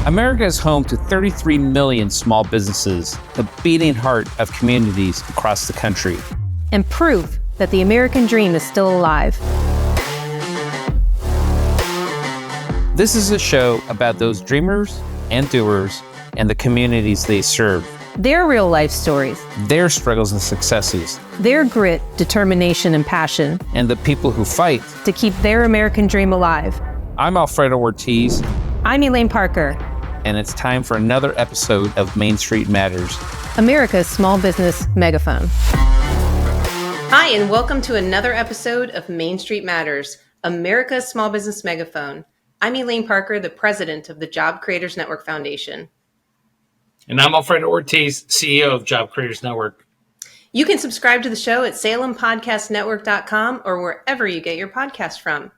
America is home to 33 million small businesses, the beating heart of communities across the country. And proof that the American dream is still alive. This is a show about those dreamers and doers and the communities they serve. Their real life stories. Their struggles and successes. Their grit, determination, and passion. And the people who fight to keep their American dream alive. I'm Alfredo Ortiz. I'm Elaine Parker. And it's time for another episode of Main Street Matters, America's small business megaphone. Hi, and welcome to another episode of Main Street Matters, America's small business megaphone. I'm Elaine Parker, the president of the Job Creators Network Foundation. And I'm Alfredo Ortiz, CEO of Job Creators Network. You can subscribe to the show at salempodcastnetwork.com or wherever you get your podcast from.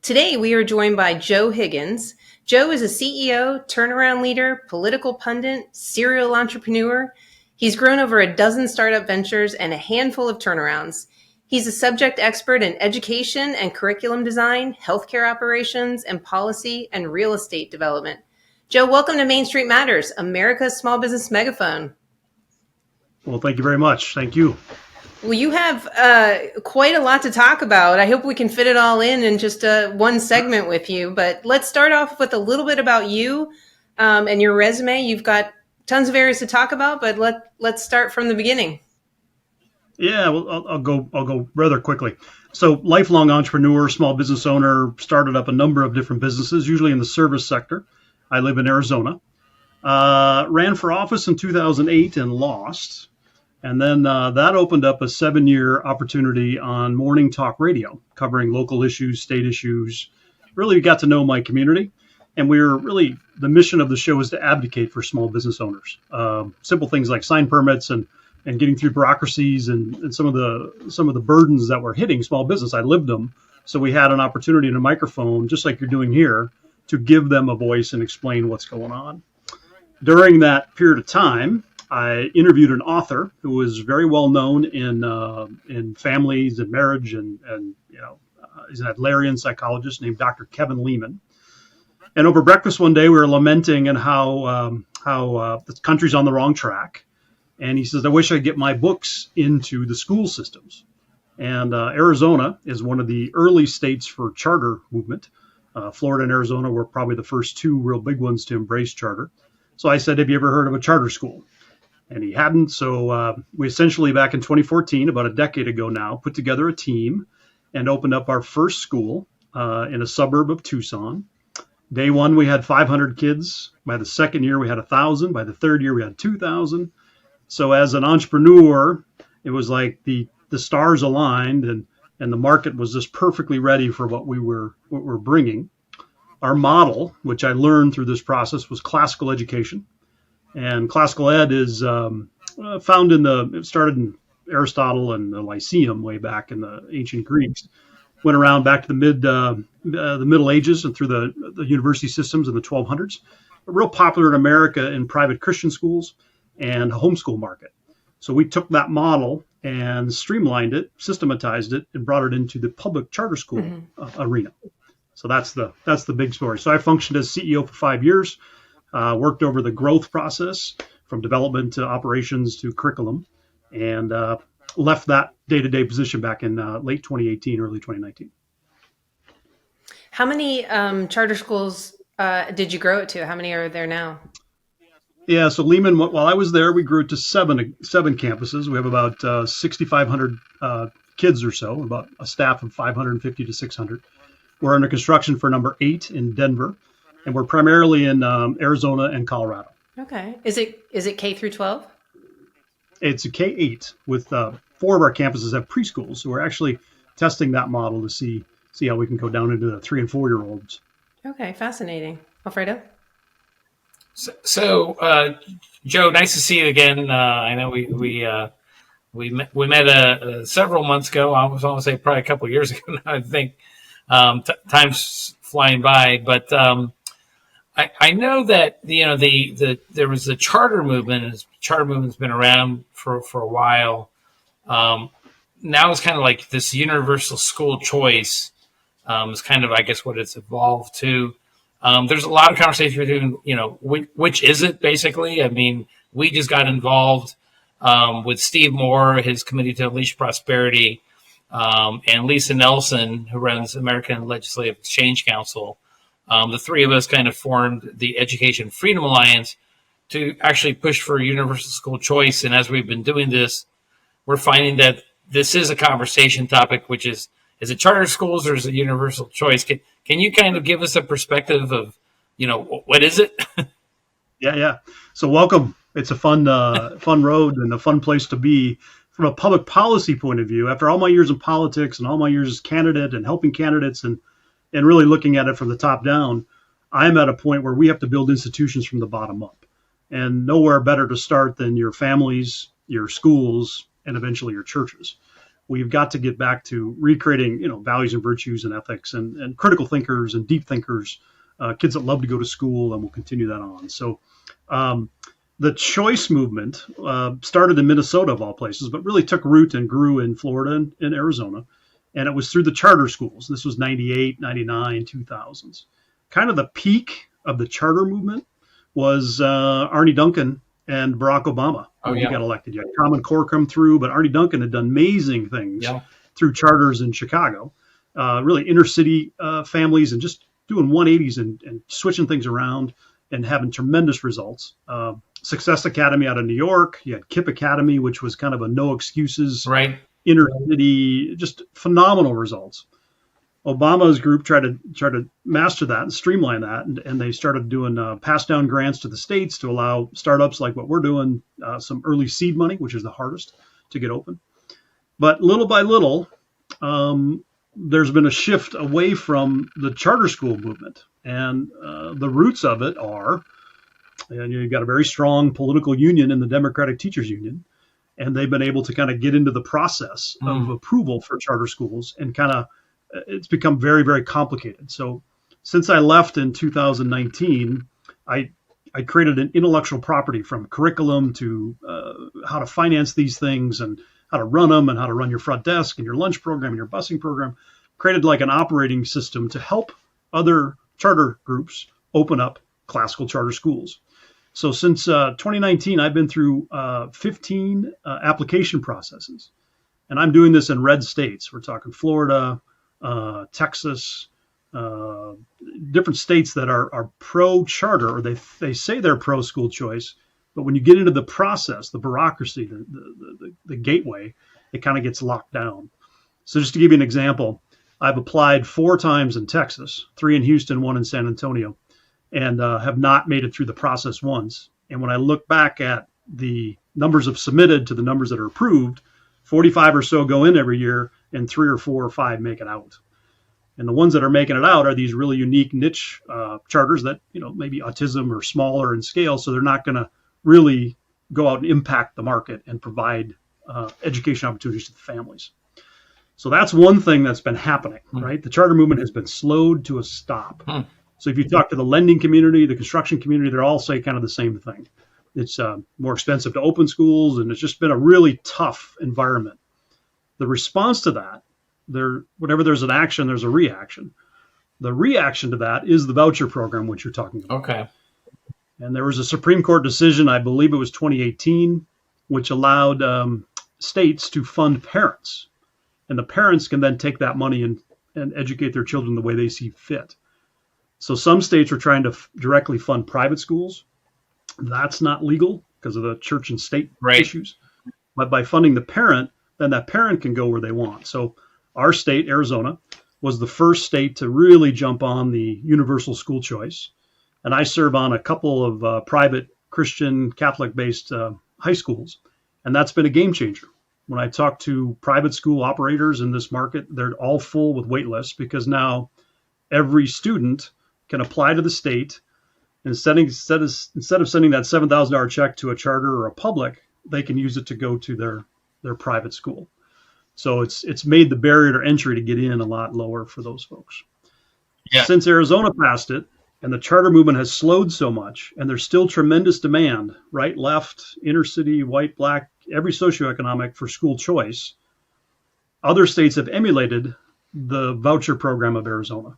Today, we are joined by Joe Higgins. Joe is a CEO, turnaround leader, political pundit, serial entrepreneur. He's grown over a dozen startup ventures and a handful of turnarounds. He's a subject expert in education and curriculum design, healthcare operations, and policy and real estate development. Joe, welcome to Main Street Matters, America's small business megaphone. Well, thank you very much. Thank you. Well, you have quite a lot to talk about. I hope we can fit it all in just one segment with you. But let's start off with a little bit about you and your resume. You've got tons of areas to talk about, but let's start from the beginning. Yeah, well, I'll go rather quickly. So, lifelong entrepreneur, small business owner, started up a number of different businesses, usually in the service sector. I live in Arizona. Ran for office in 2008 and lost. And then that opened up a 7-year opportunity on morning talk radio, covering local issues, state issues. Really got to know my community. And the mission of the show is to advocate for small business owners. Simple things like sign permits and getting through bureaucracies and some of the burdens that were hitting small business. I lived them. So we had an opportunity and a microphone, just like you're doing here, to give them a voice and explain what's going on. During that period of time, I interviewed an author who was very well known in families and marriage, and he's an Adlerian psychologist named Dr. Kevin Lehman. And over breakfast one day, we were lamenting and how the country's on the wrong track. And he says, "I wish I could get my books into the school systems." And Arizona is one of the early states for charter movement. Florida and Arizona were probably the first two real big ones to embrace charter. So I said, "Have you ever heard of a charter school?" And he hadn't. So we essentially, back in 2014, about a decade ago now, put together a team and opened up our first school in a suburb of Tucson. Day one, we had 500 kids. By the second year, we had 1,000. By the third year, we had 2,000. So as an entrepreneur, it was like the stars aligned and the market was just perfectly ready for what we're bringing. Our model, which I learned through this process, was classical education. And classical ed is it started in Aristotle and the Lyceum way back in the ancient Greeks. Went around back to the Middle Ages and through the university systems in the 1200s. Real popular in America in private Christian schools and homeschool market. So we took that model and streamlined it, systematized it, and brought it into the public charter school arena. So that's the big story. So I functioned as CEO for 5 years. Worked over the growth process from development to operations to curriculum, and left that day-to-day position back in late 2018, early 2019. How many charter schools did you grow it to? How many are there now? Yeah, so Lehman, while I was there, we grew it to seven campuses. We have about 6,500 kids or so, about a staff of 550 to 600. We're under construction for number 8 in Denver. And we're primarily in Arizona and Colorado. Okay. Is it K through 12? It's a K-8 with 4 of our campuses have preschools. So we're actually testing that model to see how we can go down into the 3 and 4 year olds. Okay, fascinating. Alfredo? So Joe, nice to see you again. I know we met several months ago. I was going to say probably a couple of years ago now. I think time's flying by, but I know that there was a charter movement, and the charter movement's been around for a while. Now it's kind of like this universal school choice is kind of, I guess, what it's evolved to. There's a lot of conversation between, which is it basically? I mean, we just got involved with Steve Moore, his Committee to Unleash Prosperity, and Lisa Nelson, who runs American Legislative Exchange Council. The three of us kind of formed the Education Freedom Alliance to actually push for universal school choice. And as we've been doing this, we're finding that this is a conversation topic, which is it charter schools or is it universal choice? Can you kind of give us a perspective of, what is it? Yeah. So welcome. It's a fun road and a fun place to be from a public policy point of view. After all my years in politics and all my years as candidate and helping candidates and really looking at it from the top down, I'm at a point where we have to build institutions from the bottom up. And nowhere better to start than your families, your schools, and eventually your churches. We've got to get back to recreating, values and virtues and ethics and critical thinkers and deep thinkers, kids that love to go to school, and we'll continue that on. So the choice movement started in Minnesota, of all places, but really took root and grew in Florida and Arizona. And it was through the charter schools. This was 98, 99, 2000s. Kind of the peak of the charter movement was Arne Duncan and Barack Obama. He got elected. You had Common Core come through, but Arne Duncan had done amazing things through charters in Chicago, really inner city families, and just doing 180s and switching things around and having tremendous results. Success Academy out of New York. You had KIPP Academy, which was kind of a no excuses, inner city, just phenomenal results. Obama's group tried to master that and streamline that, and they started doing pass down grants to the states to allow startups like what we're doing, some early seed money, which is the hardest to get open. But little by little, there's been a shift away from the charter school movement, and the roots of it are, and you've got a very strong political union in the Democratic Teachers Union, and they've been able to kind of get into the process of approval for charter schools, and kind of it's become very, very complicated. So since I left in 2019, I created an intellectual property from curriculum to how to finance these things and how to run them and how to run your front desk and your lunch program and your busing program, created like an operating system to help other charter groups open up classical charter schools. So since 2019, I've been through 15 application processes, and I'm doing this in red states. We're talking Florida, Texas, different states that are pro-charter, or they say they're pro-school choice, but when you get into the process, the bureaucracy, the gateway, it kind of gets locked down. So just to give you an example, I've applied 4 times in Texas, 3 in Houston, 1 in San Antonio, and have not made it through the process once. And when I look back at the numbers of submitted to the numbers that are approved, 45 or so go in every year, and 3 or 4 or 5 make it out. And the ones that are making it out are these really unique niche charters that, maybe autism or smaller in scale, so they're not going to really go out and impact the market and provide education opportunities to the families. So that's one thing that's been happening, right? The charter movement has been slowed to a stop. So if you talk to the lending community, the construction community, they're all say kind of the same thing. It's more expensive to open schools, and it's just been a really tough environment. The response to that, whenever there's an action, there's a reaction. The reaction to that is the voucher program, which you're talking about. Okay. And there was a Supreme Court decision, I believe it was 2018, which allowed states to fund parents. And the parents can then take that money and educate their children the way they see fit. So some states are trying to directly fund private schools. That's not legal because of the church and state issues. But by funding the parent, then that parent can go where they want. So our state, Arizona, was the first state to really jump on the universal school choice. And I serve on a couple of private Christian Catholic-based high schools. And that's been a game changer. When I talk to private school operators in this market, they're all full with wait lists because now every student can apply to the state. Instead of sending that $7,000 check to a charter or a public, they can use it to go to their private school. So it's made the barrier to entry to get in a lot lower for those folks. Yeah. Since Arizona passed it, and the charter movement has slowed so much, and there's still tremendous demand, right, left, inner city, white, black, every socioeconomic for school choice, other states have emulated the voucher program of Arizona.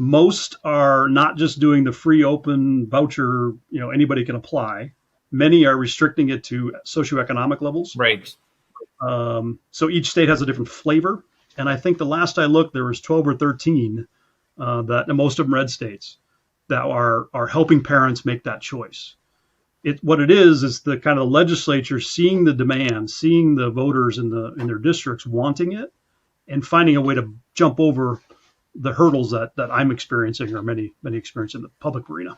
Most are not just doing the free open voucher, anybody can apply. Many are restricting it to socioeconomic levels. Right. So each state has a different flavor. And I think the last I looked, there was 12 or 13 that most of them red states that are helping parents make that choice. What it is the kind of legislature seeing the demand, seeing the voters in their districts wanting it, and finding a way to jump over the hurdles that I'm experiencing, or many experience in the public arena.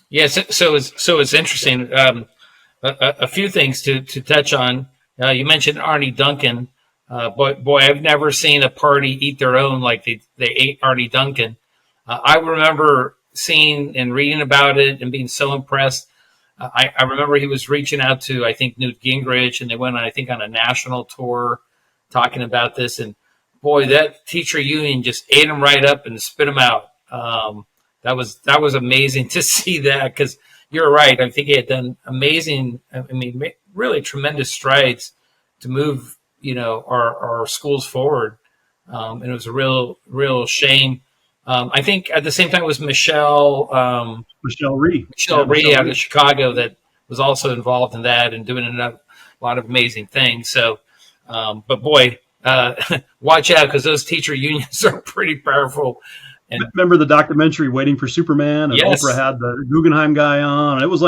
Yes, so it's interesting. A few things to touch on. You mentioned Arnie Duncan. Boy, I've never seen a party eat their own like they ate Arnie Duncan. I remember seeing and reading about it and being so impressed. I remember he was reaching out to, I think, Newt Gingrich, and they went on a national tour talking about this. And boy, that teacher union just ate him right up and spit him out. That was amazing to see that, because you're right. I think he had done amazing. Really tremendous strides to move, our schools forward. And it was a real shame. I think at the same time it was Michelle Rhee out of Chicago that was also involved in that and doing a lot of amazing things. So, but boy, watch out, because those teacher unions are pretty powerful. And remember the documentary Waiting for Superman? And yes. Oprah had the Guggenheim guy on. It was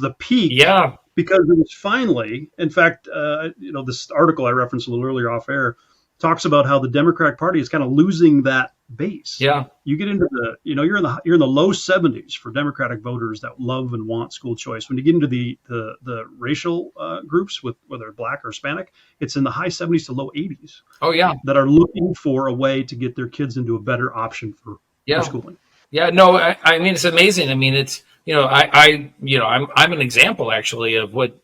the peak. Yeah. Because it was finally, in fact, this article I referenced a little earlier off air talks about how the Democratic Party is kind of losing that base. Yeah. You get into you're in the low 70s for Democratic voters that love and want school choice. When you get into the racial groups, with whether black or Hispanic, it's in the high 70s to low 80s. Oh yeah. That are looking for a way to get their kids into a better option for schooling. Yeah. No, I mean, it's amazing. I mean, it's, I'm an example actually of what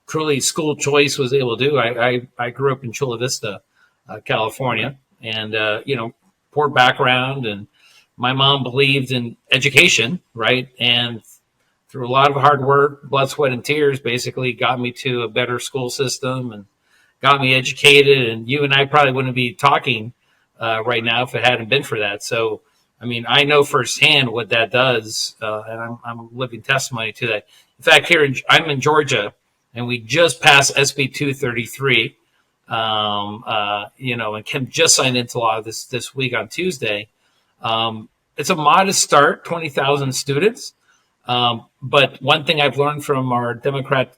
truly school choice was able to do. I grew up in Chula Vista, California, and poor background, and my mom believed in education, right? And through a lot of hard work, blood, sweat, and tears, basically got me to a better school system and got me educated. And you and I probably wouldn't be talking right now if it hadn't been for that. So, I mean, I know firsthand what that does, and I'm living testimony to that. In fact, I'm in Georgia, and we just passed SB 233. And Kim just signed into law this week on Tuesday. It's a modest start, 20,000 students. But one thing I've learned from our Democrat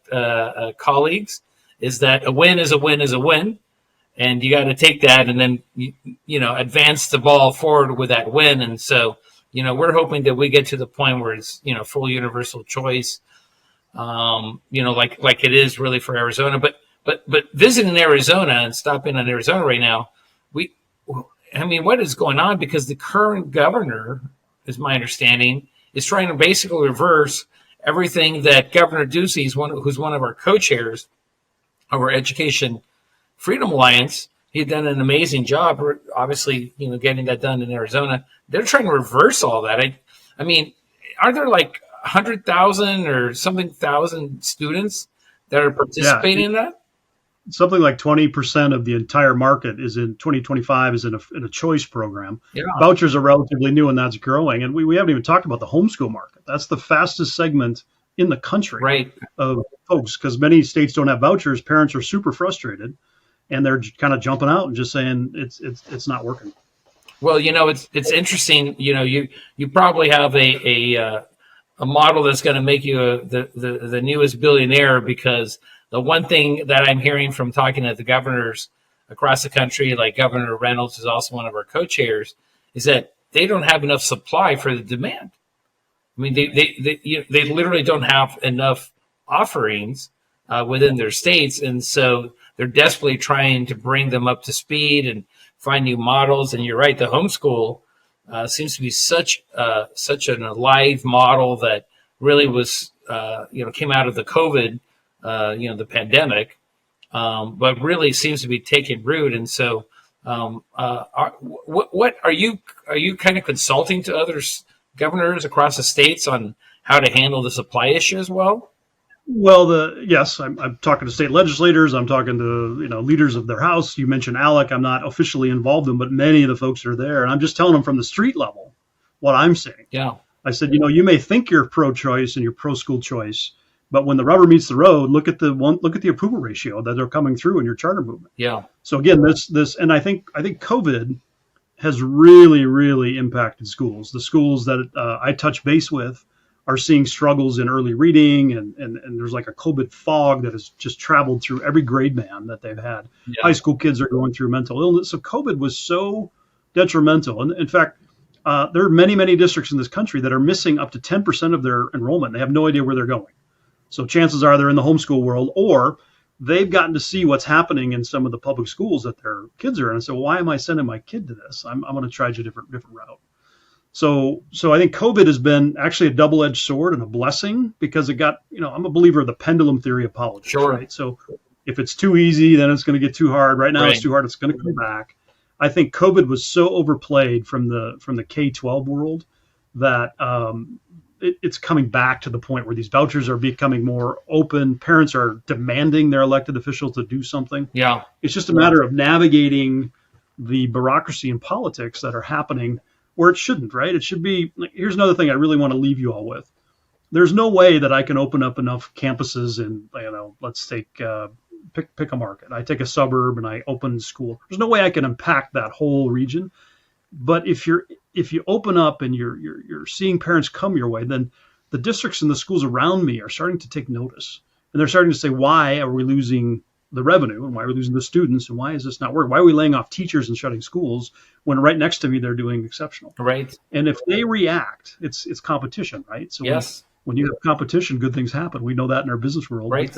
colleagues is that a win is a win is a win. And you got to take that and then, advance the ball forward with that win. And so, we're hoping that we get to the point where it's, full universal choice, like it is really for Arizona. But visiting Arizona and stopping in Arizona right now, what is going on? Because the current governor, is my understanding, is trying to basically reverse everything that Governor Ducey, who's one of our co-chairs of our Education Freedom Alliance, he had done an amazing job, obviously, getting that done in Arizona. They're trying to reverse all that. I mean, are there like 100,000 or something thousand students that are participating in that? Something like 20% of the entire market is in 2025 is in a choice program. Yeah. Vouchers are relatively new, and that's growing. And we haven't even talked about the homeschool market. That's the fastest segment in the country, right, of folks, because many states don't have vouchers. Parents are super frustrated, and they're kind of jumping out and just saying it's not working. Well, it's interesting. You probably have a model that's going to make you the newest billionaire, because the one thing that I'm hearing from talking to the governors across the country, like Governor Reynolds is also one of our co-chairs, is that they don't have enough supply for the demand. I mean, they literally don't have enough offerings within their states, and so they're desperately trying to bring them up to speed and find new models. And you're right, the homeschool seems to be such an alive model that really was came out of the COVID. The pandemic, but really seems to be taking root. And so, what are you kind of consulting to other governors across the states on how to handle the supply issue as well? Well, yes, I'm talking to state legislators. I'm talking to leaders of their house. You mentioned ALEC. I'm not officially involved in, but many of the folks are there, and I'm just telling them from the street level what I'm seeing. Yeah. I said, you may think you're pro-choice and you're pro-school choice, but when the rubber meets the road, look at the approval ratio that are coming through in your charter movement. Yeah. So again, and I think COVID has really, really impacted schools. The schools that I touch base with are seeing struggles in early reading, and there's like a COVID fog that has just traveled through every grade band that they've had. Yeah. High school kids are going through mental illness. So COVID was so detrimental. And in fact, there are many, many districts in this country that are missing up to 10% of their enrollment. They have no idea where they're going. So chances are they're in the homeschool world, or they've gotten to see what's happening in some of the public schools that their kids are in. And so why am I sending my kid to this? I'm going to try a different route. So I think COVID has been actually a double-edged sword and a blessing, because it got, I'm a believer of the pendulum theory of politics. Sure. Right? So if it's too easy, then it's going to get too hard. Right now Right. It's too hard. It's going to come back. I think COVID was so overplayed from the K-12 world that it's coming back to the point where these vouchers are becoming more open. Parents are demanding their elected officials to do something. Yeah. It's just a matter of navigating the bureaucracy and politics that are happening where it shouldn't, right? It should be, like, here's another thing I really want to leave you all with. There's no way that I can open up enough campuses in, let's take, pick a market. I take a suburb and I open school. There's no way I can impact that whole region. But if you open up and you're seeing parents come your way, then the districts and the schools around me are starting to take notice, and they're starting to say, why are we losing the revenue, and why are we losing the students, and why is this not working? Why are we laying off teachers and shutting schools when right next to me they're doing exceptional? Right. And if they react, it's competition, right? So yes. When you have competition, good things happen. We know that in our business world. Right.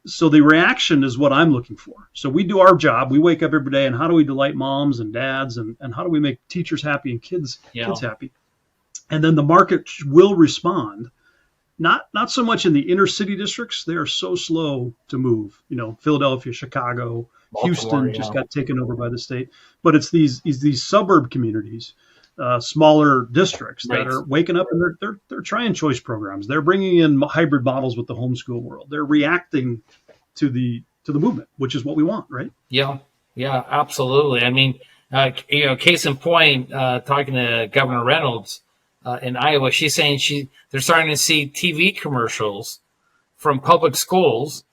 So the reaction is what I'm looking for. So we do our job. We wake up every day, and how do we delight moms and dads, and how do we make teachers happy and kids happy? And then the market will respond. Not so much in the inner city districts. They are so slow to move. Philadelphia, Chicago, Houston just got taken over by the state. But it's these suburb communities, smaller districts that are waking up, and they're trying choice programs. They're bringing in hybrid models with the homeschool world. They're reacting to the movement, which is what we want, right? Yeah, absolutely. I mean, case in point, talking to Governor Reynolds in Iowa, she's saying they're starting to see TV commercials from public schools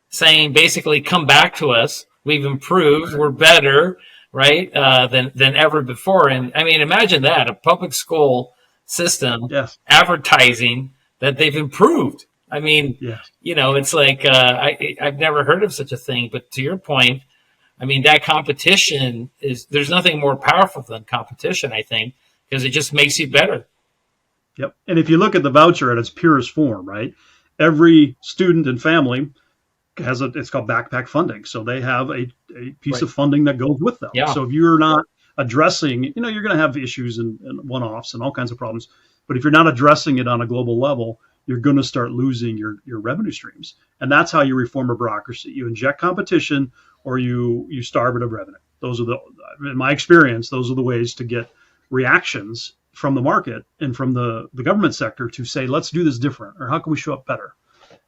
saying basically, come back to us. We've improved. We're better. Right, than ever before. And I mean, imagine that, a public school system advertising that they've improved. I mean, it's like I've never heard of such a thing. But to your point, I mean, that competition there's nothing more powerful than competition, I think, because it just makes you better. Yep. And if you look at the voucher at its purest form, right, every student and family it's called backpack funding. So they have a piece of funding that goes with them. Yeah. So if you're not addressing, you're going to have issues and one-offs and all kinds of problems. But if you're not addressing it on a global level, you're going to start losing your revenue streams. And that's how you reform a bureaucracy. You inject competition, or you starve it of revenue. In my experience, those are the ways to get reactions from the market and from the government sector to say, let's do this different, or how can we show up better?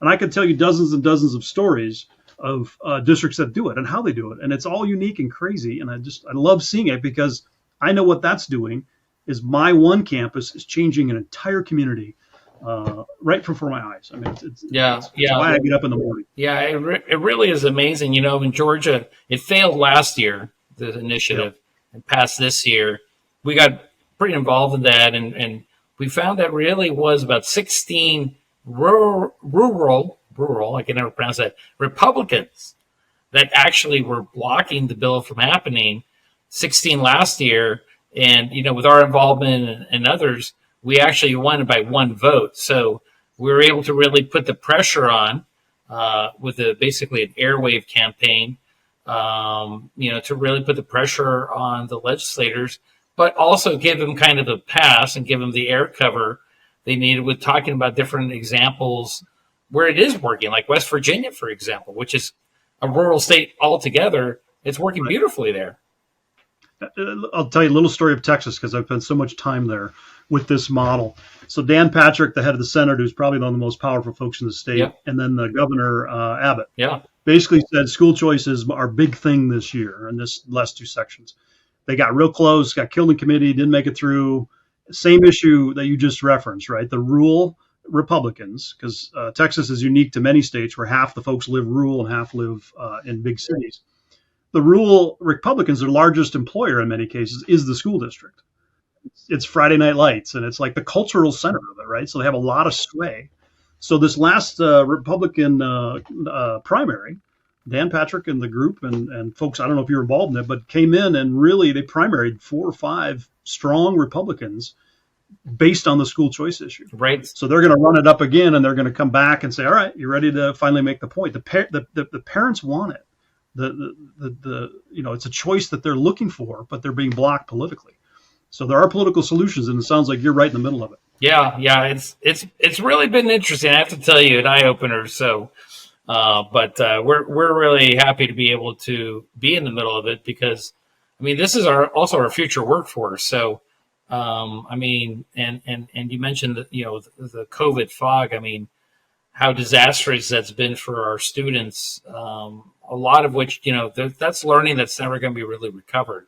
And I could tell you dozens and dozens of stories of districts that do it and how they do it. And it's all unique and crazy. And I love seeing it, because I know what that's doing is my one campus is changing an entire community right before my eyes. I mean, it's why I get up in the morning. Yeah, it really is amazing. In Georgia, it failed last year, the initiative, and passed this year. We got pretty involved in that. And we found that really was about 16 rural, I can never pronounce that, Republicans that actually were blocking the bill from happening. 16 last year. And, with our involvement and others, we actually won by one vote. So we were able to really put the pressure on with basically an airwave campaign, to really put the pressure on the legislators, but also give them kind of a pass and give them the air cover they needed with talking about different examples where it is working, like West Virginia, for example, which is a rural state altogether. It's working beautifully there. I'll tell you a little story of Texas because I've spent so much time there with this model. So Dan Patrick, the head of the Senate, who's probably one of the most powerful folks in the state, Yep. and then the governor, Abbott, Yeah. basically said school choice is our big thing this year in this last two sections. They got real close, got killed in committee, didn't make it through. Same issue that you just referenced, right? The rural Republicans, because Texas is unique to many states where half the folks live rural and half live in big cities. The rural Republicans, their largest employer in many cases, is the school district. It's Friday Night Lights, and it's like the cultural center of it, right? So they have a lot of sway. So this last Republican primary, Dan Patrick and the group and folks, I don't know if you were involved in it, but came in and really they primaried 4 or 5 strong Republicans based on the school choice issue. Right. So they're going to run it up again, and they're going to come back and say, all right, you're ready to finally make the point. The parents want it. It's a choice that they're looking for, but they're being blocked politically. So there are political solutions, and it sounds like you're right in the middle of it. Yeah. It's really been interesting. I have to tell you, an eye opener. So, but we're really happy to be able to be in the middle of it because, I mean, this is also our future workforce. So, I mean, and you mentioned that, the COVID fog. I mean, how disastrous that's been for our students. A lot of which, that's learning that's never going to be really recovered,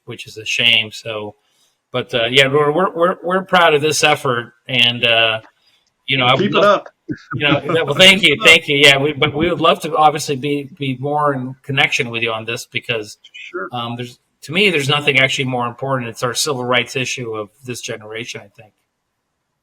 which is a shame. So, but we're proud of this effort, and keep it up. Well, thank you. Yeah, but we would love to obviously be more in connection with you on this because Sure. there's nothing actually more important. It's our civil rights issue of this generation, I think.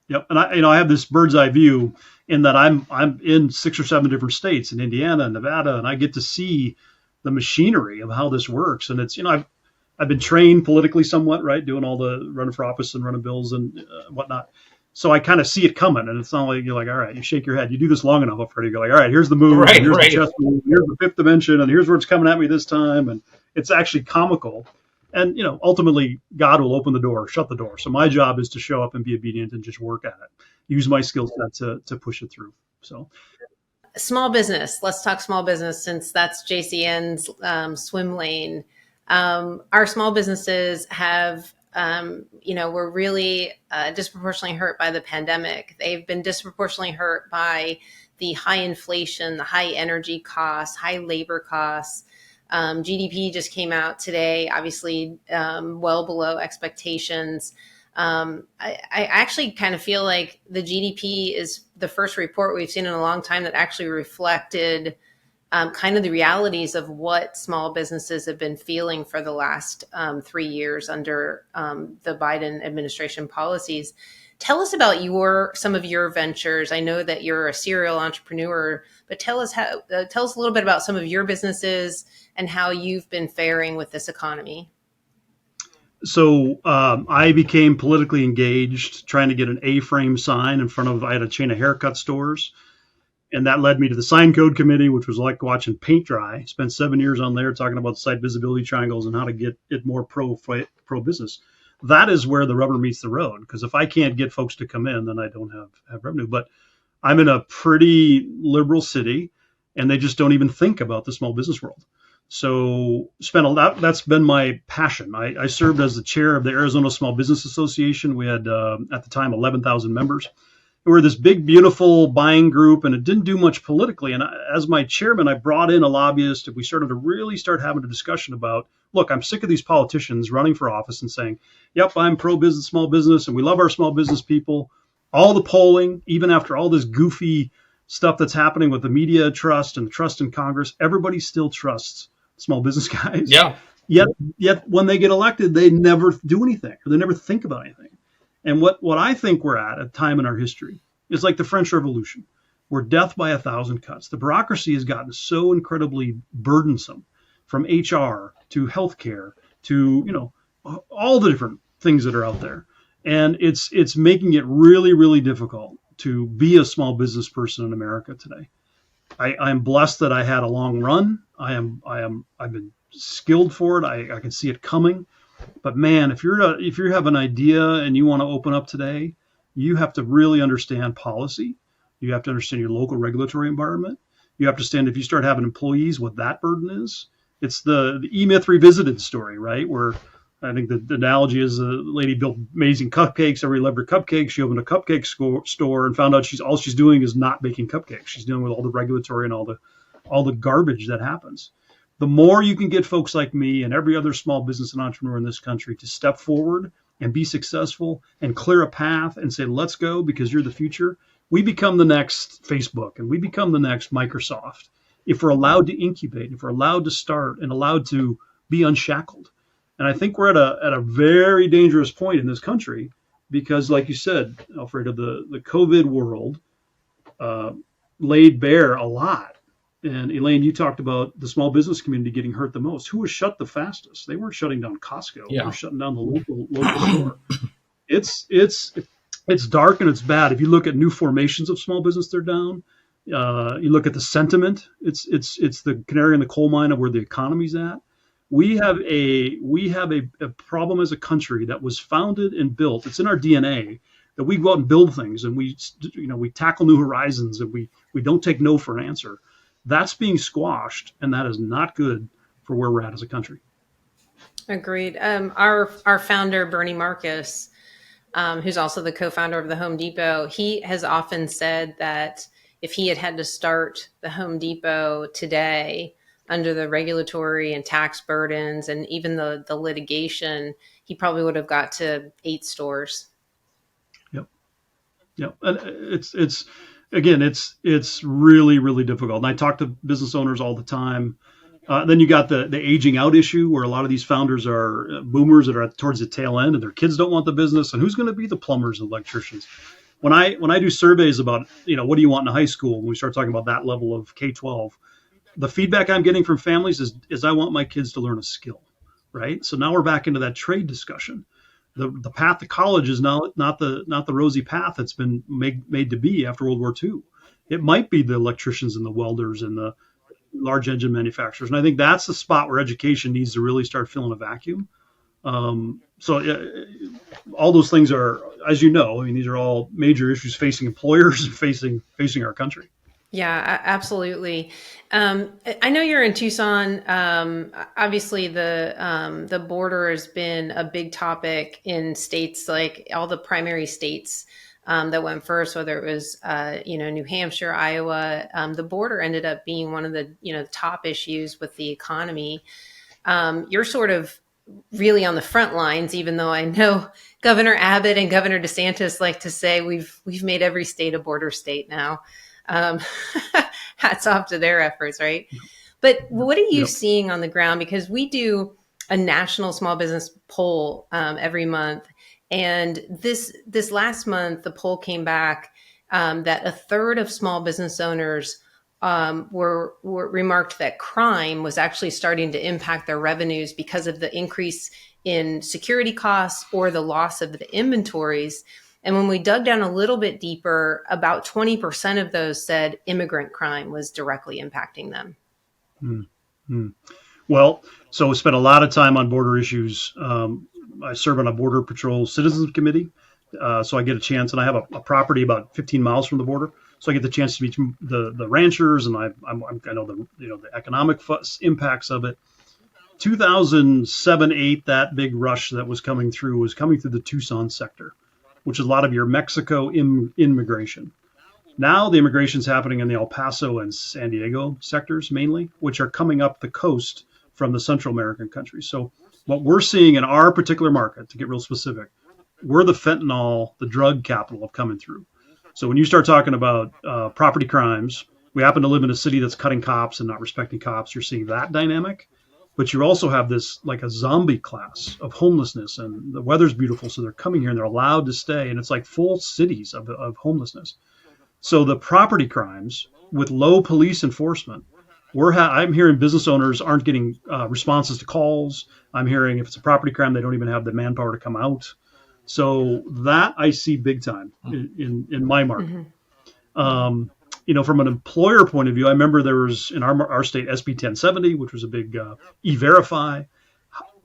Yep, and I have this bird's eye view in that I'm in 6 or 7 different states in Indiana and Nevada, and I get to see the machinery of how this works. And it's I've been trained politically somewhat, right, doing all the running for office and running bills and whatnot. So I kind of see it coming, and it's not like you're like, all right, you shake your head. You do this long enough, Alfredo, you're like, all right, here's the move, right, and here's right. the chess move, here's the fifth dimension, and here's where it's coming at me this time, and it's actually comical. And, ultimately, God will open the door, shut the door. So my job is to show up and be obedient and just work at it. Use my skill set to push it through. So, small business. Let's talk small business since that's JCN's swim lane. Our small businesses have, were really disproportionately hurt by the pandemic. They've been disproportionately hurt by the high inflation, the high energy costs, high labor costs. GDP just came out today, obviously well below expectations. I actually kind of feel like the GDP is the first report we've seen in a long time that actually reflected kind of the realities of what small businesses have been feeling for the last 3 years under the Biden administration policies. Tell us about some of your ventures. I know that you're a serial entrepreneur, but tell us a little bit about some of your businesses and how you've been faring with this economy. So I became politically engaged trying to get an A-frame sign in front of, I had a chain of haircut stores. And that led me to the sign code committee, which was like watching paint dry. Spent 7 years on there talking about site visibility triangles and how to get it more pro business. That is where the rubber meets the road. Because if I can't get folks to come in, then I don't have revenue. But I'm in a pretty liberal city, and they just don't even think about the small business world. So that's been my passion. I served as the chair of the Arizona Small Business Association. We had, at the time, 11,000 members. We were this big, beautiful buying group, and it didn't do much politically. And as my chairman, I brought in a lobbyist, and we started to really start having a discussion about, look, I'm sick of these politicians running for office and saying, yep, I'm pro-business, small business, and we love our small business people. All the polling, even after all this goofy stuff that's happening with the media trust and the trust in Congress, everybody still trusts small business guys. Yeah. Yet when they get elected, they never do anything, or they never think about anything. And what I think we're at a time in our history is like the French Revolution, where death by 1,000 cuts. The bureaucracy has gotten so incredibly burdensome, from HR to healthcare to all the different things that are out there, and it's making it really, really difficult to be a small business person in America today. I'm blessed that I had a long run. I've been skilled for it. I can see it coming. But man, if you have an idea and you want to open up today, you have to really understand policy. You have to understand your local regulatory environment. You have to understand if you start having employees, what that burden is. It's the E-Myth Revisited story, right? Where I think the analogy is a lady built amazing cupcakes. Everybody loved her cupcakes. She opened a cupcake store and found out all she's doing is not making cupcakes. She's dealing with all the regulatory and all the garbage that happens. The more you can get folks like me and every other small business and entrepreneur in this country to step forward and be successful and clear a path and say, let's go because you're the future, we become the next Facebook and we become the next Microsoft. If we're allowed to incubate, if we're allowed to start and allowed to be unshackled. And I think we're at a very dangerous point in this country because, like you said, Alfredo, the COVID world laid bare a lot. And Elaine, you talked about the small business community getting hurt the most. Who was shut the fastest? They weren't shutting down Costco. Yeah. They were shutting down the local store. It's dark and it's bad. If you look at new formations of small business, they're down. You look at the sentiment. It's the canary in the coal mine of where the economy's at. We have a problem as a country that was founded and built. It's in our DNA that we go out and build things and we tackle new horizons and we don't take no for an answer. That's being squashed, and that is not good for where we're at as a country. Agreed. Our founder, Bernie Marcus, who's also the co-founder of the Home Depot, he has often said that if he had to start the Home Depot today under the regulatory and tax burdens and even the litigation, he probably would have got to 8 stores. Yep. And it's really, really difficult. And I talk to business owners all the time. Then you got the aging out issue where a lot of these founders are boomers that are towards the tail end and their kids don't want the business. And who's going to be the plumbers and electricians? When I do surveys about, what do you want in high school? When we start talking about that level of K-12, the feedback I'm getting from families is I want my kids to learn a skill, right? So now we're back into that trade discussion. The path to college is now not the rosy path that's been made to be after World War II. It might be the electricians and the welders and the large engine manufacturers. And I think that's the spot where education needs to really start filling a vacuum. So all those things are, as you know, these are all major issues facing employers and facing our country. Yeah, absolutely. I know you're in Tucson. Obviously, the border has been a big topic in states, like all the primary states that went first, whether it was New Hampshire, Iowa. The border ended up being one of the top issues with the economy. You're sort of really on the front lines, even though I know Governor Abbott and Governor DeSantis like to say we've made every state a border state now. Hats off to their efforts, right? But what are you seeing on the ground? Because we do a national small business poll every month. And this last month, the poll came back that a third of small business owners were remarked that crime was actually starting to impact their revenues because of the increase in security costs or the loss of the inventories. And when we dug down a little bit deeper, about 20% of those said immigrant crime was directly impacting them. Mm-hmm. Well, so we spent a lot of time on border issues. I serve on a Border Patrol Citizens Committee, so I get a chance, and I have a property about 15 miles from the border, so I get the chance to meet the ranchers, and I know the economic impacts of it. 2007-8, that big rush that was coming through the Tucson sector, which is a lot of your Mexico immigration. Now the immigration's happening in the El Paso and San Diego sectors mainly, which are coming up the coast from the Central American countries. So what we're seeing in our particular market, to get real specific, we're the fentanyl, the drug capital of coming through. So when you start talking about property crimes, we happen to live in a city that's cutting cops and not respecting cops. You're seeing that dynamic. But you also have this like a zombie class of homelessness, and the weather's beautiful, so they're coming here and they're allowed to stay, and it's like full cities of homelessness. So the property crimes with low police enforcement, I'm hearing business owners aren't getting responses to calls. I'm hearing if it's a property crime, they don't even have the manpower to come out. So that I see big time in my market. Mm-hmm. From an employer point of view, I remember there was in our state SB 1070, which was a big E-Verify.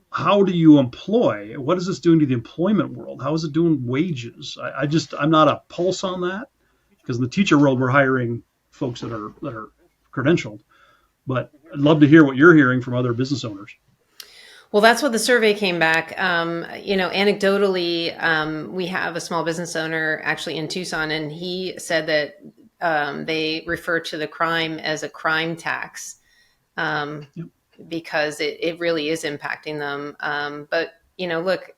How do you employ? What is this doing to the employment world? How is it doing wages? I'm not a pulse on that, because in the teacher world, we're hiring folks that are credentialed. But I'd love to hear what you're hearing from other business owners. Well, that's what the survey came back. Anecdotally, we have a small business owner actually in Tucson, and he said that they refer to the crime as a crime tax because it really is impacting them. But, look,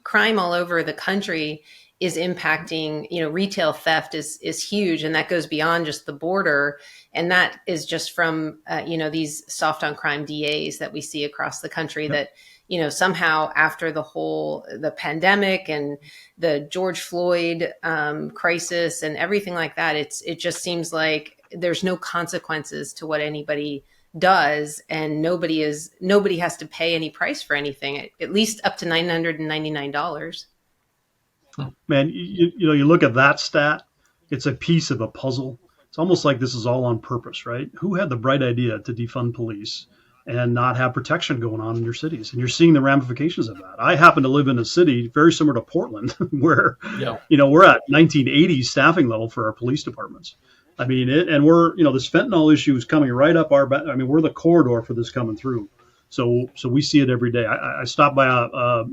crime all over the country is impacting, retail theft is huge, and that goes beyond just the border. And that is just from, these soft on crime DAs that we see across the country that, somehow after the pandemic and the George Floyd crisis and everything like that, it just seems like there's no consequences to what anybody does. And nobody has to pay any price for anything, at least up to $999. Man, you look at that stat, it's a piece of a puzzle. It's almost like this is all on purpose, right? Who had the bright idea to defund police and not have protection going on in your cities? And you're seeing the ramifications of that. I happen to live in a city very similar to Portland where, we're at 1980s staffing level for our police departments. I mean, and we're, this fentanyl issue is coming right up our back. I mean, we're the corridor for this coming through. So we see it every day. I stopped by a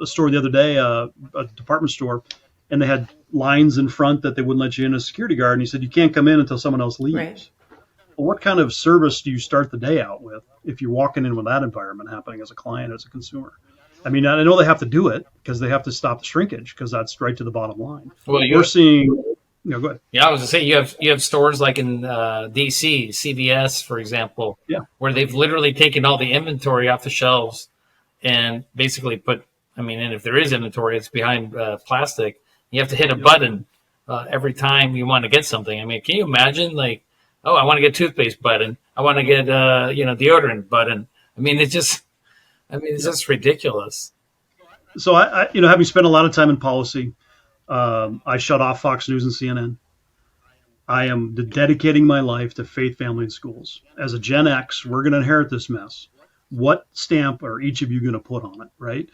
store the other day, a department store, and they had lines in front that they wouldn't let you in as a security guard. And he said, you can't come in until someone else leaves. Right. Well, what kind of service do you start the day out with if you're walking in with that environment happening as a client, as a consumer? I mean, I know they have to do it because they have to stop the shrinkage because that's right to the bottom line. Well, we're seeing, go ahead. Yeah, I was going to say, you have stores like in DC, CVS, for example, where they've literally taken all the inventory off the shelves and basically put, and if there is inventory, it's behind plastic. You have to hit a button every time you want to get something. I mean, can you imagine I want to get toothpaste button. I want to get, deodorant button. I mean, it's just ridiculous. So I having spent a lot of time in policy, I shut off Fox News and CNN. I am dedicating my life to faith, family, and schools. As a Gen X, we're going to inherit this mess. What stamp are each of you going to put on it, right?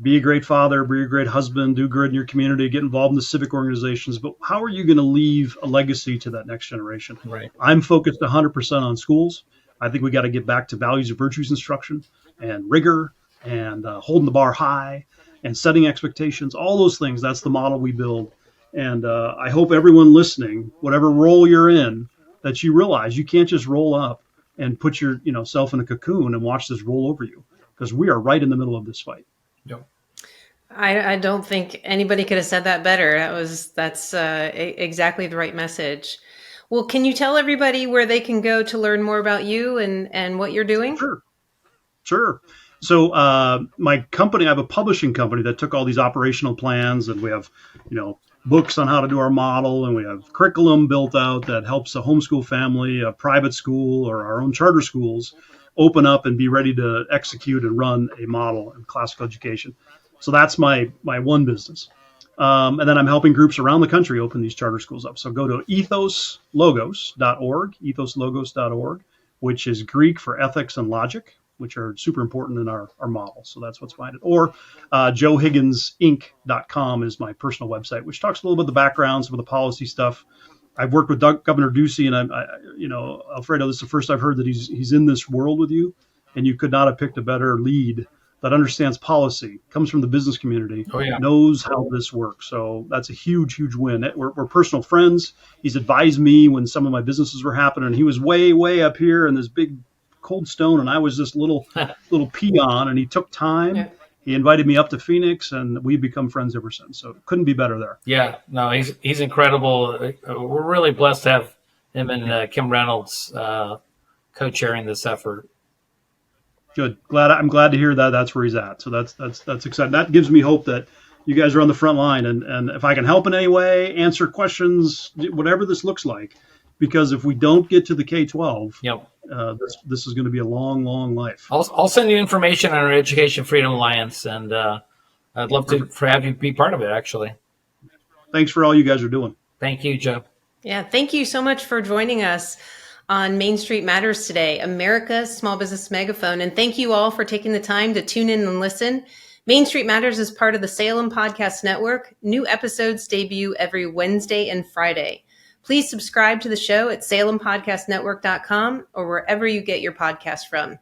Be a great father, be a great husband, do good in your community, get involved in the civic organizations. But how are you going to leave a legacy to that next generation? Right. I'm focused 100% on schools. I think we got to get back to values and virtues instruction and rigor and holding the bar high and setting expectations, all those things. That's the model we build. And I hope everyone listening, whatever role you're in, that you realize you can't just roll up and put your self in a cocoon and watch this roll over you, because we are right in the middle of this fight. Yep. I don't think anybody could have said that better. That's exactly the right message. Well, can you tell everybody where they can go to learn more about you and what you're doing? Sure. So my company, I have a publishing company that took all these operational plans, and we have, books on how to do our model, and we have curriculum built out that helps a homeschool family, a private school, or our own charter schools open up and be ready to execute and run a model in classical education. So that's my one business. And then I'm helping groups around the country open these charter schools up. So go to ethoslogos.org, which is Greek for ethics and logic, which are super important in our model. So that's what's behind it. Or joehigginsinc.com is my personal website, which talks a little bit of the background, some of the policy stuff. I've worked with Governor Ducey, and Alfredo, this is the first I've heard that he's in this world with you, and you could not have picked a better lead that understands policy, comes from the business community, knows how this works. So that's a huge, huge win. We're personal friends. He's advised me when some of my businesses were happening. He was way, way up here in this big cold stone, and I was this little peon, and he took time. Yeah. He invited me up to Phoenix, and we've become friends ever since. So it couldn't be better there. Yeah, no, he's incredible. We're really blessed to have him and Kim Reynolds co-chairing this effort. Good. I'm glad to hear that. That's where he's at. So that's exciting. That gives me hope that you guys are on the front line, and if I can help in any way, answer questions, whatever this looks like, because if we don't get to the K-12, this is going to be a long, long life. I'll send you information on our Education Freedom Alliance, and I'd love to have you be part of it, actually. Thanks for all you guys are doing. Thank you, Joe. Yeah, thank you so much for joining us on Main Street Matters today, America's small business megaphone. And thank you all for taking the time to tune in and listen. Main Street Matters is part of the Salem Podcast Network. New episodes debut every Wednesday and Friday. Please subscribe to the show at salempodcastnetwork.com or wherever you get your podcast from.